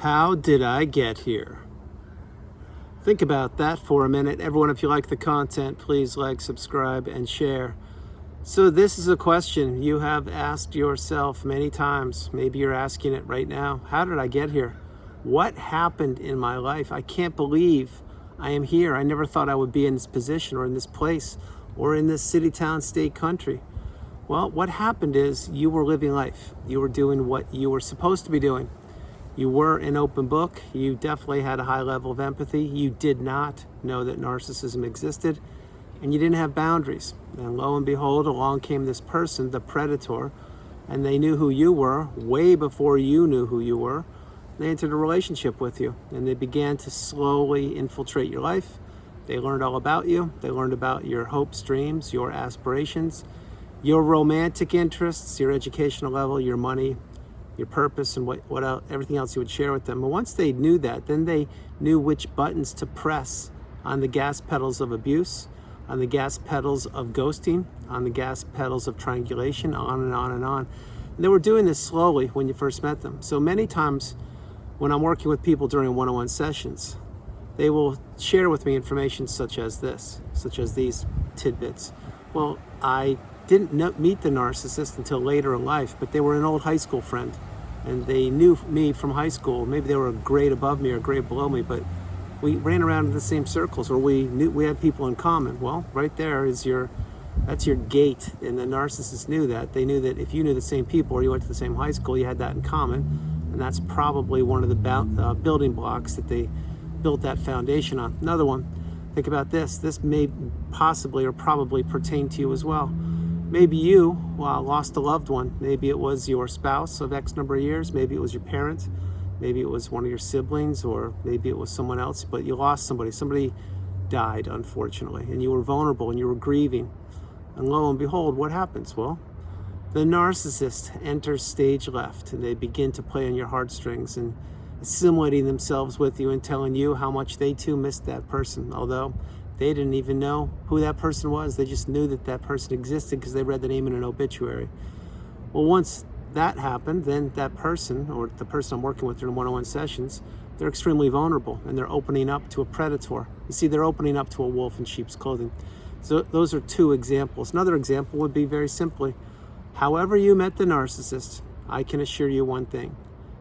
How did I get here? Think about that for a minute. Everyone, if you like the content, please like, subscribe, and share. So this is a question you have asked yourself many times. Maybe you're asking it right now. How did I get here? What happened in my life? I can't believe I am here. I never thought I would be in this position or in this place or in this city, town, state, country. Well, what happened is you were living life. You were doing what you were supposed to be doing. You were an open book. You definitely had a high level of empathy. You did not know that narcissism existed, and you didn't have boundaries. And lo and behold, along came this person, the predator, and they knew who you were way before you knew who you were. They entered a relationship with you, and they began to slowly infiltrate your life. They learned all about you. They learned about your hopes, dreams, your aspirations, your romantic interests, your educational level, your money, your purpose, and what else, everything else you would share with them. But once they knew that, then they knew which buttons to press on the gas pedals of abuse, on the gas pedals of ghosting, on the gas pedals of triangulation, on and on and on. And they were doing this slowly when you first met them. So many times when I'm working with people during one-on-one sessions, they will share with me information such as this, such as these tidbits. Well, I didn't meet the narcissist until later in life, but they were an old high school friend, and they knew me from high school. Maybe they were a grade above me or a grade below me, but we ran around in the same circles, or we knew we had people in common. Well, right there is that's your gate, and the narcissist knew that. They knew that if you knew the same people or you went to the same high school, you had that in common, and that's probably one of the building blocks that they built that foundation on. Another one, think about this. This may possibly or probably pertain to you as well. Maybe you lost a loved one. Maybe it was your spouse of X number of years. Maybe it was your parent. Maybe it was one of your siblings, or maybe it was someone else, but you lost somebody. Somebody died, unfortunately, and you were vulnerable and you were grieving. And lo and behold, what happens? Well, the narcissist enters stage left, and they begin to play on your heartstrings and assimilating themselves with you and telling you how much they too missed that person, although they didn't even know who that person was. They just knew that that person existed because they read the name in an obituary. Well, once that happened, then that person, or the person I'm working with during one-on-one sessions, they're extremely vulnerable, and they're opening up to a predator. You see, they're opening up to a wolf in sheep's clothing. So those are two examples. Another example would be very simply, however you met the narcissist, I can assure you one thing.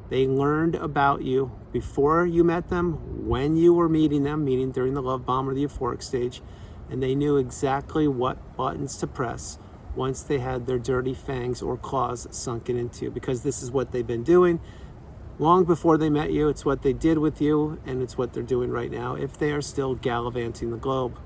They learned about you before you met them, when you were meeting them, meaning during the love bomb or the euphoric stage, and they knew exactly what buttons to press once they had their dirty fangs or claws sunken into you, because this is what they've been doing long before they met you. It's what they did with you, and it's what they're doing right now if they are still gallivanting the globe.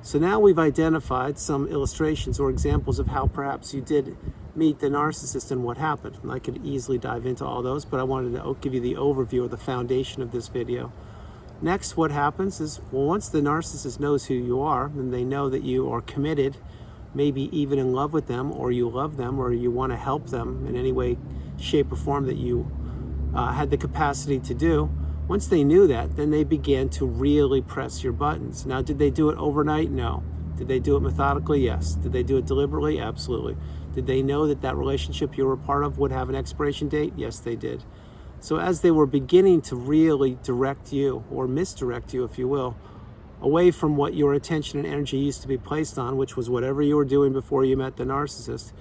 So now we've identified some illustrations or examples of how perhaps you did meet the narcissist and what happened. And I could easily dive into all those, but I wanted to give you the overview or the foundation of this video. Next, what happens is, well, once the narcissist knows who you are, and they know that you are committed, maybe even in love with them, or you love them, or you want to help them in any way, shape, or form that you had the capacity to do. Once they knew that, then they began to really press your buttons. Now, did they do it overnight? No. Did they do it methodically? Yes. Did they do it deliberately? Absolutely. Did they know that that relationship you were a part of would have an expiration date? Yes, they did. So as they were beginning to really direct you, or misdirect you, if you will, away from what your attention and energy used to be placed on, which was whatever you were doing before you met the narcissist,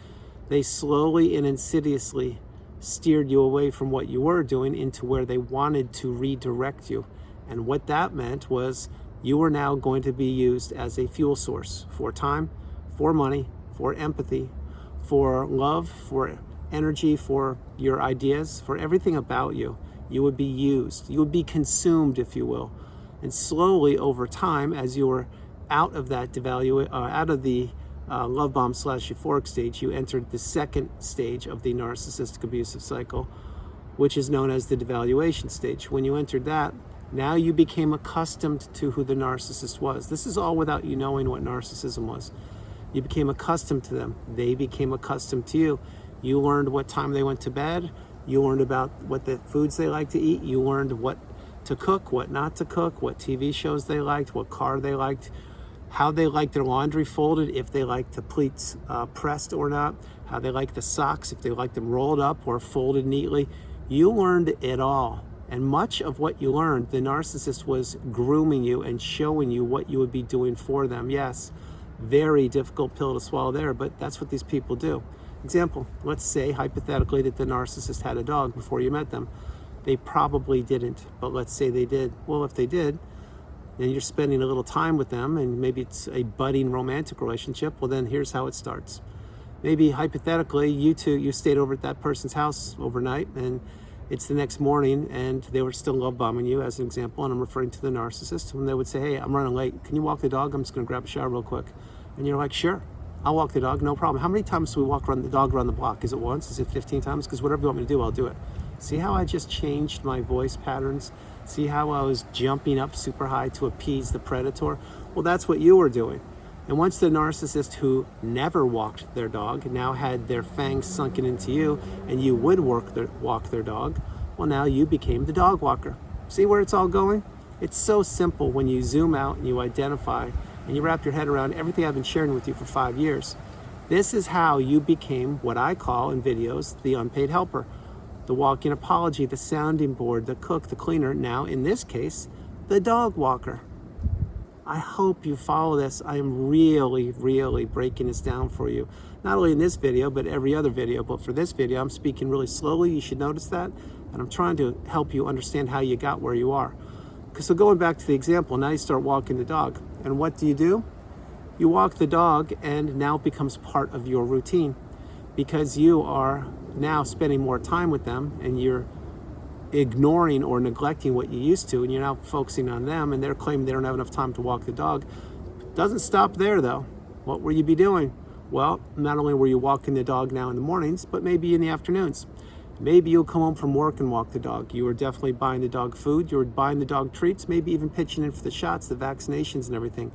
they slowly and insidiously steered you away from what you were doing into where they wanted to redirect you. And what that meant was you were now going to be used as a fuel source for time, for money, for empathy, for love, for energy, for your ideas, for everything about you. You would be used. You would be consumed, if you will. And slowly over time, as you were out of that out of the love bomb / euphoric stage, you entered the second stage of the narcissistic abusive cycle, which is known as the devaluation stage. When you entered that, now you became accustomed to who the narcissist was. This is all without you knowing what narcissism was. You became accustomed to them. They became accustomed to you. You learned what time they went to bed. You learned about what the foods they like to eat. You learned what to cook, what not to cook, what TV shows they liked, what car they liked, how they like their laundry folded, if they like the pleats pressed or not, how they like the socks, if they like them rolled up or folded neatly. You learned it all. And much of what you learned, the narcissist was grooming you and showing you what you would be doing for them. Yes, very difficult pill to swallow there, but that's what these people do. Example, let's say hypothetically that the narcissist had a dog before you met them. They probably didn't, but let's say they did. Well, if they did, then you're spending a little time with them, and maybe it's a budding romantic relationship. Well, then here's how it starts. Maybe hypothetically, you stayed over at that person's house overnight, and it's the next morning, and they were still love bombing you, as an example, and I'm referring to the narcissist, and they would say, hey, I'm running late. Can you walk the dog? I'm just going to grab a shower real quick. And you're like, sure, I'll walk the dog, no problem. How many times do we walk the dog around the block? Is it once? Is it 15 times? Because whatever you want me to do, I'll do it. See how I just changed my voice patterns? See how I was jumping up super high to appease the predator? Well, that's what you were doing. And once the narcissist who never walked their dog now had their fangs sunken into you, and you would walk their dog, well, now you became the dog walker. See where it's all going? It's so simple when you zoom out and you identify and you wrap your head around everything I've been sharing with you for 5 years. This is how you became what I call in videos the unpaid helper. The walking apology, the sounding board, the cook, the cleaner, now in this case, the dog walker. I hope you follow this. I am really, really breaking this down for you. Not only in this video, but every other video. But for this video, I'm speaking really slowly. You should notice that. And I'm trying to help you understand how you got where you are. So going back to the example, now you start walking the dog. And what do? You walk the dog, and now it becomes part of your routine, because you are now spending more time with them, and you're ignoring or neglecting what you used to, and you're now focusing on them, and they're claiming they don't have enough time to walk the dog. Doesn't stop there though. What will you be doing? Well, not only were you walking the dog now in the mornings, but maybe in the afternoons. Maybe you'll come home from work and walk the dog. You were definitely buying the dog food. You were buying the dog treats, maybe even pitching in for the shots, the vaccinations and everything.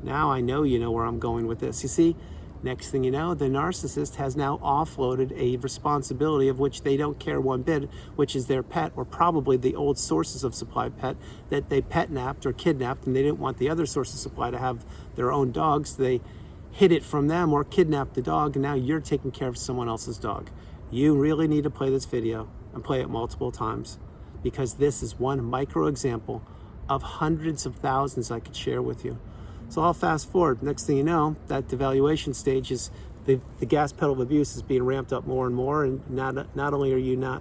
Now I know you know where I'm going with this. You see, next thing you know, the narcissist has now offloaded a responsibility of which they don't care one bit, which is their pet, or probably the old sources of supply pet that they pet napped or kidnapped, and they didn't want the other source of supply to have their own dogs. So they hid it from them or kidnapped the dog, and now you're taking care of someone else's dog. You really need to play this video and play it multiple times, because this is one micro example of hundreds of thousands I could share with you. So I'll fast forward. Next thing you know, that devaluation stage is the gas pedal of abuse is being ramped up more and more. And not only are you now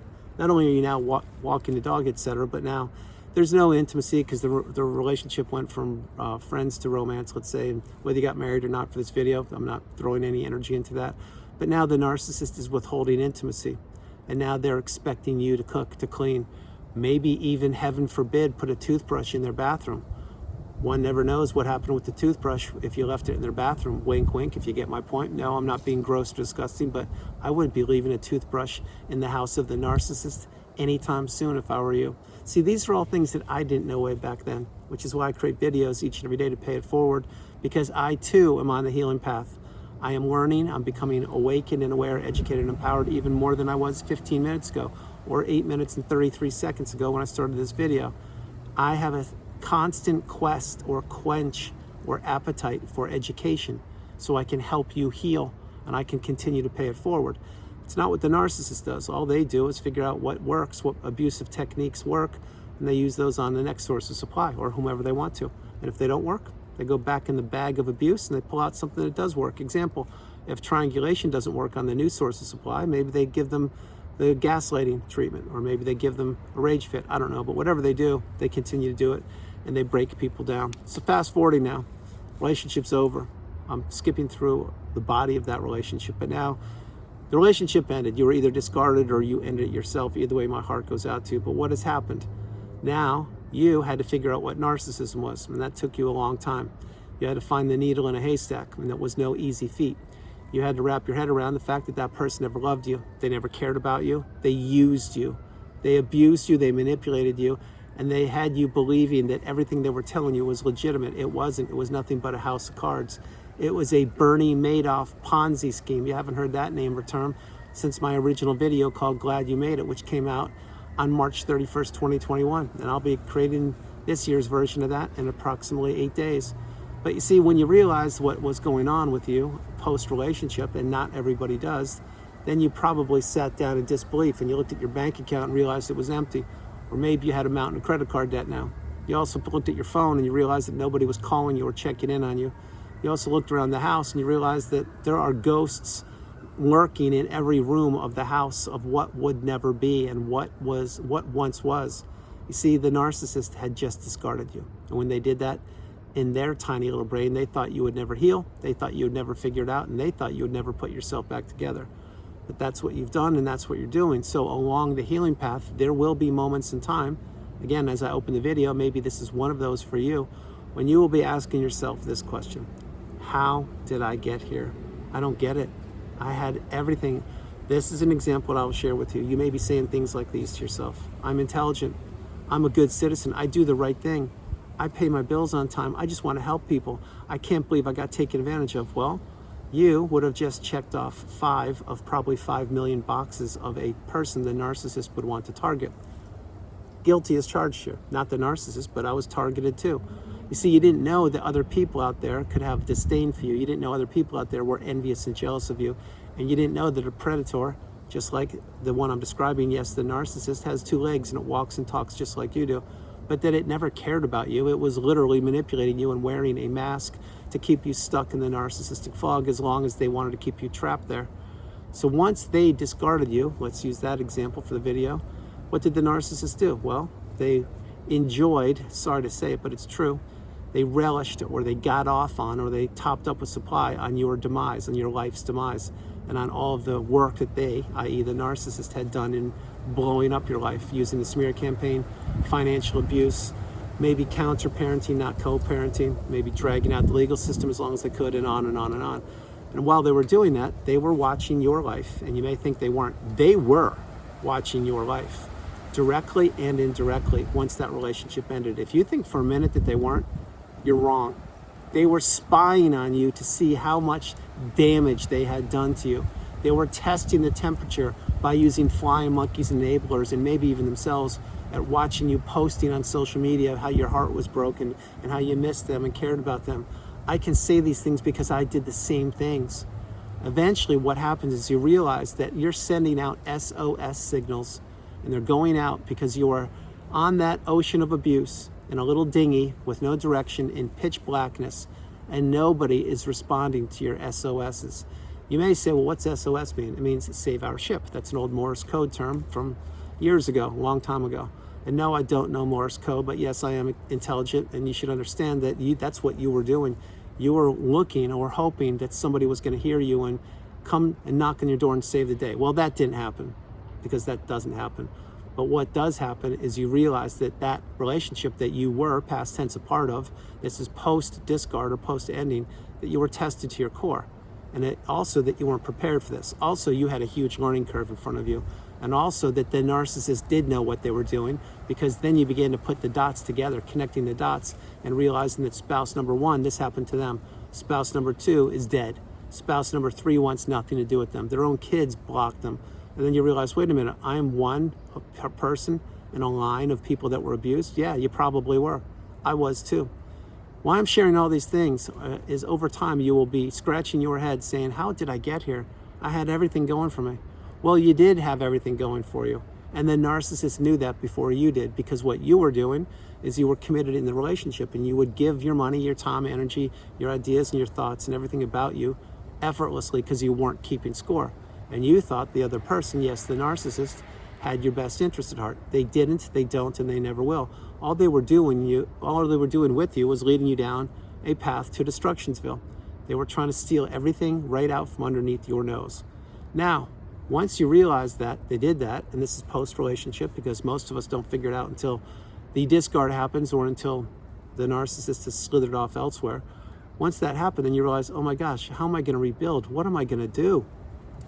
walking the dog, etc., but now there's no intimacy, because the relationship went from friends to romance, let's say. And whether you got married or not for this video, I'm not throwing any energy into that. But now the narcissist is withholding intimacy, and now they're expecting you to cook, to clean, maybe even, heaven forbid, put a toothbrush in their bathroom. One never knows what happened with the toothbrush if you left it in their bathroom. Wink, wink, if you get my point. No, I'm not being gross or disgusting, but I wouldn't be leaving a toothbrush in the house of the narcissist anytime soon if I were you. See, these are all things that I didn't know way back then, which is why I create videos each and every day to pay it forward, because I too am on the healing path. I am learning, I'm becoming awakened and aware, educated and empowered even more than I was 15 minutes ago, or 8 minutes and 33 seconds ago when I started this video. I have a constant quest or quench or appetite for education, so I can help you heal and I can continue to pay it forward. It's not what the narcissist does. All they do is figure out what works, what abusive techniques work, and they use those on the next source of supply or whomever they want to. And if they don't work, they go back in the bag of abuse and they pull out something that does work. Example, if triangulation doesn't work on the new source of supply, maybe they give them the gaslighting treatment, or maybe they give them a rage fit. I don't know, but whatever they do, they continue to do it, and they break people down. So fast forwarding now, relationship's over. I'm skipping through the body of that relationship, but now the relationship ended. You were either discarded or you ended it yourself. Either way, my heart goes out to you. But what has happened? Now you had to figure out what narcissism was, and that took you a long time. You had to find the needle in a haystack, and that was no easy feat. You had to wrap your head around the fact that that person never loved you. They never cared about you. They used you. They abused you. They manipulated you. And they had you believing that everything they were telling you was legitimate. It wasn't. It was nothing but a house of cards. It was a Bernie Madoff Ponzi scheme. You haven't heard that name or term since my original video called Glad You Made It, which came out on March 31st, 2021. And I'll be creating this year's version of that in approximately 8 days. But you see, when you realize what was going on with you post-relationship, and not everybody does, then you probably sat down in disbelief and you looked at your bank account and realized it was empty. Or maybe you had a mountain of credit card debt now. You also looked at your phone and you realized that nobody was calling you or checking in on you. You also looked around the house and you realized that there are ghosts lurking in every room of the house of what would never be and what once was. You see, the narcissist had just discarded you. And when they did that, in their tiny little brain, they thought you would never heal, they thought you would never figure it out, and they thought you would never put yourself back together. But that's what you've done and that's what you're doing. So along the healing path, there will be moments in time, again, as I open the video, maybe this is one of those for you, when you will be asking yourself this question: how did I get here? I don't get it. I had everything. This is an example that I will share with you. You may be saying things like these to yourself: I'm intelligent, I'm a good citizen, I do the right thing, I pay my bills on time, I just want to help people, I can't believe I got taken advantage of. Well, you would have just checked off 5 of probably 5 million boxes of a person the narcissist would want to target. Guilty as charged here. Not the narcissist, but I was targeted too. You see, you didn't know that other people out there could have disdain for you. You didn't know other people out there were envious and jealous of you. And you didn't know that a predator, just like the one I'm describing, yes, the narcissist, has 2 legs and it walks and talks just like you do, but that it never cared about you. It was literally manipulating you and wearing a mask to keep you stuck in the narcissistic fog as long as they wanted to keep you trapped there. So once they discarded you, let's use that example for the video, what did the narcissist do? Well, they enjoyed, sorry to say it, but it's true, they relished or they got off on or they topped up with supply on your demise, on your life's demise, and on all of the work that they, i.e. the narcissist, had done in blowing up your life, using the smear campaign, financial abuse, maybe counter-parenting, not co-parenting, maybe dragging out the legal system as long as they could, and on and on and on. And while they were doing that, they were watching your life, and you may think they weren't. They were watching your life, directly and indirectly, once that relationship ended. If you think for a minute that they weren't, you're wrong. They were spying on you to see how much damage they had done to you. They were testing the temperature by using flying monkeys and enablers, and maybe even themselves, at watching you posting on social media how your heart was broken and how you missed them and cared about them. I can say these things because I did the same things. Eventually what happens is you realize that you're sending out SOS signals, and they're going out because you are on that ocean of abuse in a little dinghy with no direction in pitch blackness, and nobody is responding to your SOSs. You may say, well, what's SOS mean? It means save our ship. That's an old Morse code term from years ago, a long time ago. And no, I don't know Morse code, but yes, I am intelligent, and you should understand that that's what you were doing. You were looking or hoping that somebody was going to hear you and come and knock on your door and save the day. Well, that didn't happen, because that doesn't happen. But what does happen is you realize that that relationship that you were, past tense, a part of, this is post-discard or post-ending, that you were tested to your core. And it also that you weren't prepared for this. Also, you had a huge learning curve in front of you. And also that the narcissist did know what they were doing, because then you began to put the dots together, connecting the dots and realizing that spouse number 1, this happened to them. Spouse number 2 is dead. Spouse number 3 wants nothing to do with them. Their own kids blocked them. And then you realize, wait a minute, I am one person in a line of people that were abused? Yeah, you probably were. I was too. Why I'm sharing all these things is over time you will be scratching your head saying, how did I get here? I had everything going for me. Well, you did have everything going for you. And the narcissist knew that before you did, because what you were doing is you were committed in the relationship, and you would give your money, your time, energy, your ideas and your thoughts and everything about you effortlessly because you weren't keeping score. And you thought the other person, yes, the narcissist, had your best interest at heart. They didn't, they don't, and they never will. All they were doing with you was leading you down a path to Destructionsville. They were trying to steal everything right out from underneath your nose. Now, once you realize that they did that, and this is post-relationship, because most of us don't figure it out until the discard happens or until the narcissist has slithered off elsewhere. Once that happened, then you realize, oh my gosh, how am I going to rebuild? What am I going to do?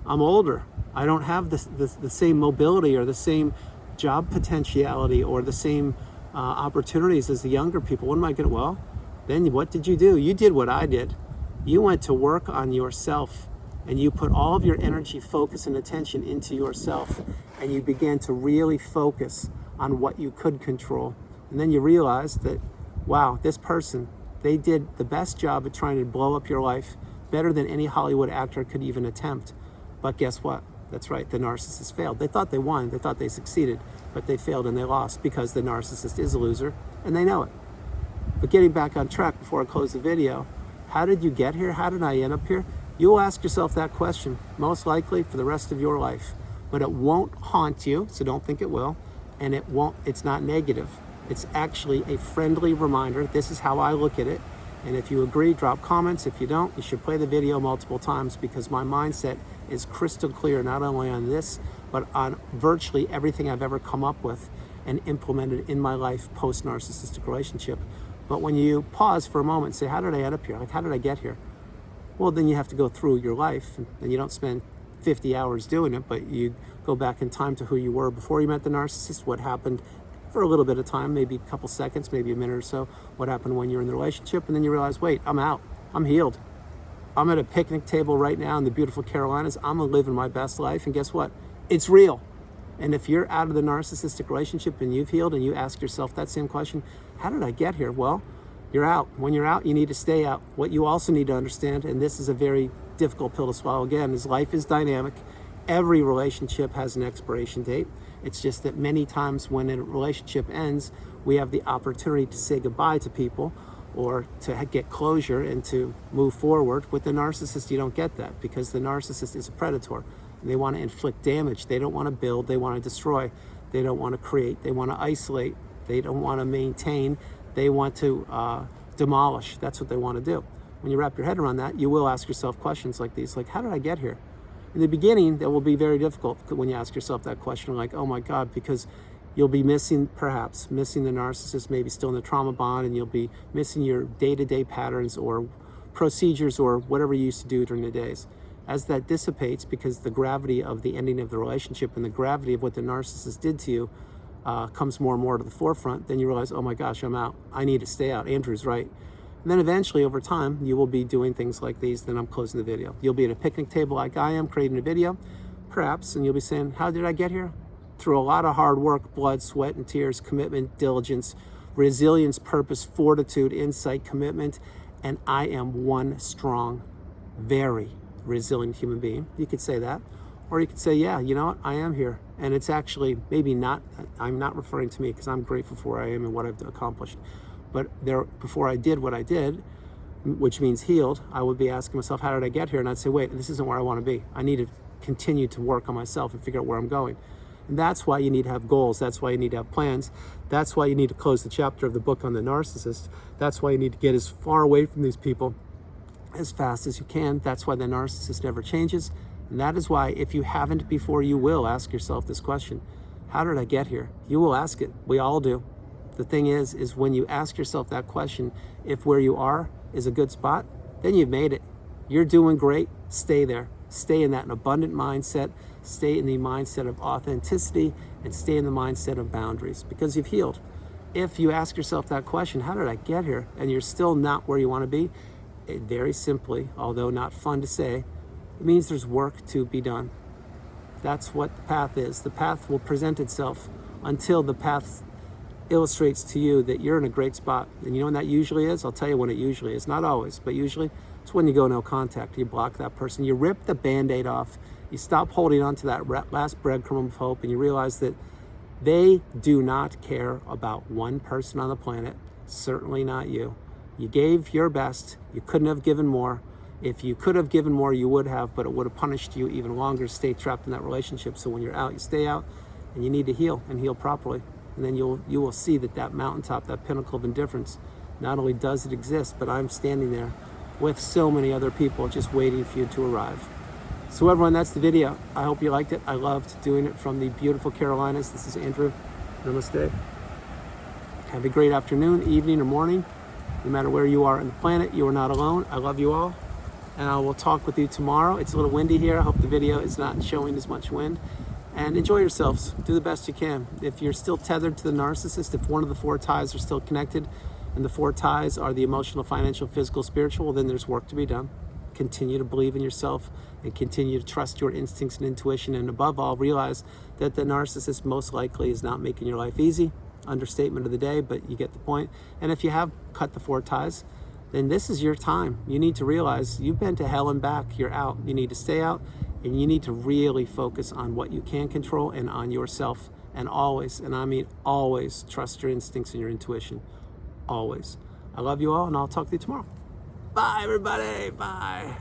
I'm older. I don't have the same mobility or the same job potentiality or the same opportunities as the younger people. What am I going to, well, then what did you do? You did what I did. You went to work on yourself, and you put all of your energy, focus, and attention into yourself, and you began to really focus on what you could control. And then you realized that, wow, this person, they did the best job at trying to blow up your life, better than any Hollywood actor could even attempt. But guess what? That's right, the narcissist failed. They thought they won, they thought they succeeded, but they failed and they lost because the narcissist is a loser and they know it. But getting back on track before I close the video, how did you get here? How did I end up here? You will ask yourself that question, most likely for the rest of your life, but it won't haunt you, so don't think it will, and it's not negative. It's actually a friendly reminder. This is how I look at it. And if you agree, drop comments. If you don't, you should play the video multiple times because my mindset is crystal clear, not only on this, but on virtually everything I've ever come up with and implemented in my life post-narcissistic relationship. But when you pause for a moment and say, how did I end up here? Like, how did I get here? Well, then you have to go through your life, and you don't spend 50 hours doing it, but you go back in time to who you were before you met the narcissist, what happened for a little bit of time, maybe a couple seconds, maybe a minute or so, what happened when you were in the relationship, and then you realize, wait, I'm out, I'm healed. I'm at a picnic table right now in the beautiful Carolinas, I'm living my best life, and guess what? It's real. And if you're out of the narcissistic relationship and you've healed and you ask yourself that same question, how did I get here? Well, you're out. When you're out, you need to stay out. What you also need to understand, and this is a very difficult pill to swallow again, is life is dynamic. Every relationship has an expiration date. It's just that many times when a relationship ends, we have the opportunity to say goodbye to people or to get closure and to move forward. With the narcissist, you don't get that because the narcissist is a predator. They want to inflict damage. They don't want to build. They want to destroy. They don't want to create. They want to isolate. They don't want to maintain. They want to demolish. That's what they want to do. When you wrap your head around that, you will ask yourself questions like these, like, how did I get here? In the beginning, that will be very difficult when you ask yourself that question, like, oh my God, because you'll be perhaps missing the narcissist, maybe still in the trauma bond, and you'll be missing your day-to-day patterns or procedures or whatever you used to do during the days. As that dissipates, because the gravity of the ending of the relationship and the gravity of what the narcissist did to you comes more and more to the forefront, then you realize, oh my gosh, I'm out. I need to stay out. Andrew's right. And then eventually, over time, you will be doing things like these. Then I'm closing the video. You'll be at a picnic table like I am, creating a video, perhaps, and you'll be saying, how did I get here? Through a lot of hard work, blood, sweat, and tears, commitment, diligence, resilience, purpose, fortitude, insight, commitment, and I am one strong, very resilient human being. You could say that. Or you could say, yeah, you know what? I am here. And it's actually maybe not, I'm not referring to me because I'm grateful for where I am and what I've accomplished. But before I did what I did, which means healed, I would be asking myself, how did I get here? And I'd say, wait, this isn't where I want to be. I need to continue to work on myself and figure out where I'm going. And that's why you need to have goals. That's why you need to have plans. That's why you need to close the chapter of the book on the narcissist. That's why you need to get as far away from these people as fast as you can. That's why the narcissist never changes. And that is why, if you haven't before, you will ask yourself this question. How did I get here? You will ask it. We all do. The thing is when you ask yourself that question, if where you are is a good spot, then you've made it. You're doing great. Stay there. Stay in that abundant mindset. Stay in the mindset of authenticity and stay in the mindset of boundaries because you've healed. If you ask yourself that question, how did I get here? And you're still not where you want to be, it very simply, although not fun to say, it means there's work to be done. That's what the path is. The path will present itself until the path illustrates to you that you're in a great spot. And you know when that usually is? I'll tell you when it usually is. Not always, but usually it's when you go no contact. You block that person. You rip the Band-Aid off. You stop holding on to that last breadcrumb of hope and you realize that they do not care about one person on the planet. Certainly not you. You gave your best. You couldn't have given more. If you could have given more, you would have, but it would have punished you even longer to stay trapped in that relationship. So when you're out, you stay out and you need to heal and heal properly. And then you will see that mountaintop, that pinnacle of indifference, not only does it exist, but I'm standing there with so many other people just waiting for you to arrive. So everyone, that's the video. I hope you liked it. I loved doing it from the beautiful Carolinas. This is Andrew. Namaste. Have a great afternoon, evening, or morning. No matter where you are on the planet, you are not alone. I love you all. And I will talk with you tomorrow. It's a little windy here. I hope the video is not showing as much wind. And enjoy yourselves. Do the best you can. If you're still tethered to the narcissist, if one of the 4 ties are still connected, and the 4 ties are the emotional, financial, physical, spiritual, then there's work to be done. Continue to believe in yourself and continue to trust your instincts and intuition. And above all, realize that the narcissist most likely is not making your life easy. Understatement of the day, but you get the point. And if you have cut the 4 ties, then this is your time. You need to realize you've been to hell and back. You're out. You need to stay out. And you need to really focus on what you can control and on yourself. And always, and I mean always, trust your instincts and your intuition. Always. I love you all, and I'll talk to you tomorrow. Bye, everybody. Bye.